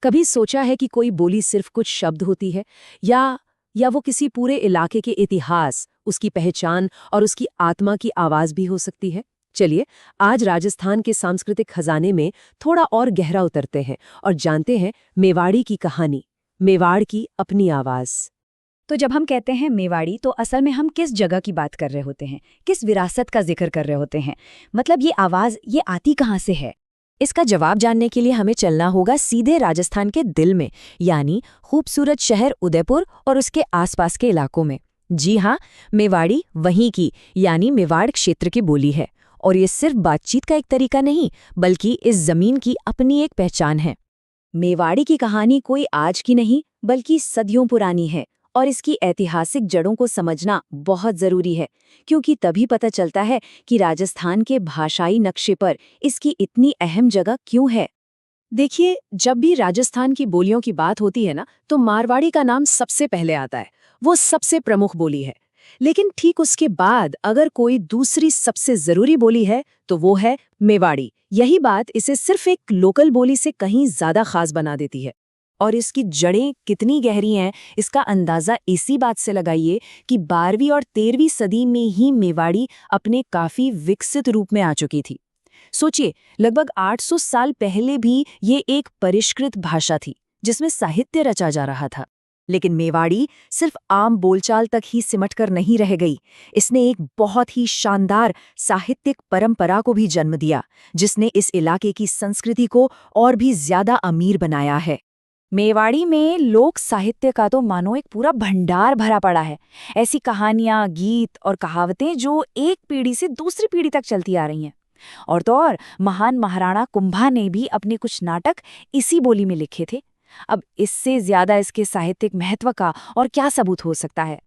कभी सोचा है कि कोई बोली सिर्फ कुछ शब्द होती है या वो किसी पूरे इलाके के इतिहास, उसकी पहचान और उसकी आत्मा की आवाज भी हो सकती है? चलिए, आज राजस्थान के सांस्कृतिक खजाने में थोड़ा और गहरा उतरते हैं और जानते हैं मेवाड़ी की कहानी, मेवाड़ की अपनी आवाज। तो जब हम कहते हैं मेवाड़ी तो असल में हम किस जगह की बात कर रहे होते हैं, किस विरासत का जिक्र कर रहे होते हैं? मतलब ये आवाज ये आती कहाँ से है? इसका जवाब जानने के लिए हमें चलना होगा सीधे राजस्थान के दिल में, यानी खूबसूरत शहर उदयपुर और उसके आसपास के इलाकों में। जी हाँ, मेवाड़ी वहीं की यानी मेवाड़ क्षेत्र की बोली है। और ये सिर्फ बातचीत का एक तरीका नहीं, बल्कि इस जमीन की अपनी एक पहचान है। मेवाड़ी की कहानी कोई आज की नहीं बल्कि सदियों पुरानी है और इसकी ऐतिहासिक जड़ों को समझना बहुत जरूरी है, क्योंकि तभी पता चलता है कि राजस्थान के भाषाई नक्शे पर इसकी इतनी अहम जगह क्यों है। देखिए, जब भी राजस्थान की बोलियों की बात होती है ना, तो मारवाड़ी का नाम सबसे पहले आता है। वो सबसे प्रमुख बोली है। लेकिन ठीक उसके बाद अगर कोई दूसरी सबसे जरूरी बोली है तो वो है मेवाड़ी। यही बात इसे सिर्फ एक लोकल बोली से कहीं ज्यादा खास बना देती है। और इसकी जड़ें कितनी गहरी हैं, इसका अंदाज़ा इसी बात से लगाइए कि 12वीं और 13वीं सदी में ही मेवाड़ी अपने काफ़ी विकसित रूप में आ चुकी थी। सोचिए, लगभग 800 साल पहले भी ये एक परिष्कृत भाषा थी जिसमें साहित्य रचा जा रहा था। लेकिन मेवाड़ी सिर्फ आम बोलचाल तक ही सिमटकर नहीं रह गई। इसने एक बहुत ही शानदार साहित्यिक परंपरा को भी जन्म दिया, जिसने इस इलाके की संस्कृति को और भी ज्यादा अमीर बनाया है। मेवाड़ी में लोक साहित्य का तो मानो एक पूरा भंडार भरा पड़ा है। ऐसी कहानियां, गीत और कहावतें जो एक पीढ़ी से दूसरी पीढ़ी तक चलती आ रही हैं। और तो और महान महाराणा कुंभा ने भी अपने कुछ नाटक इसी बोली में लिखे थे। अब इससे ज्यादा इसके साहित्यिक महत्व का और क्या सबूत हो सकता है?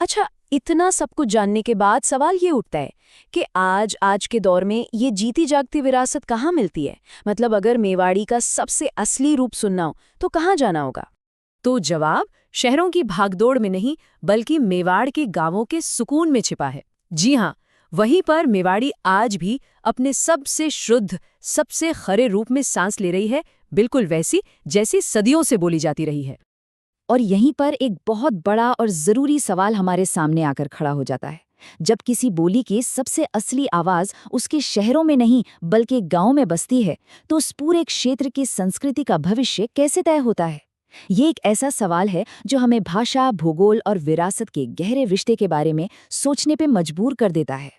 अच्छा, इतना सब कुछ जानने के बाद सवाल ये उठता है कि आज के दौर में ये जीती जागती विरासत कहाँ मिलती है? मतलब अगर मेवाड़ी का सबसे असली रूप सुनना हो तो कहाँ जाना होगा? तो जवाब शहरों की भागदौड़ में नहीं, बल्कि मेवाड़ के गांवों के सुकून में छिपा है। जी हाँ, वहीं पर मेवाड़ी आज भी अपने सबसे शुद्ध, सबसे खरे रूप में सांस ले रही है, बिल्कुल वैसी जैसी सदियों से बोली जाती रही है। और यहीं पर एक बहुत बड़ा और जरूरी सवाल हमारे सामने आकर खड़ा हो जाता है। जब किसी बोली की सबसे असली आवाज उसके शहरों में नहीं बल्कि गांव में बसती है, तो उस पूरे क्षेत्र की संस्कृति का भविष्य कैसे तय होता है? ये एक ऐसा सवाल है जो हमें भाषा, भूगोल और विरासत के गहरे रिश्ते के बारे में सोचने पे मजबूर कर देता है।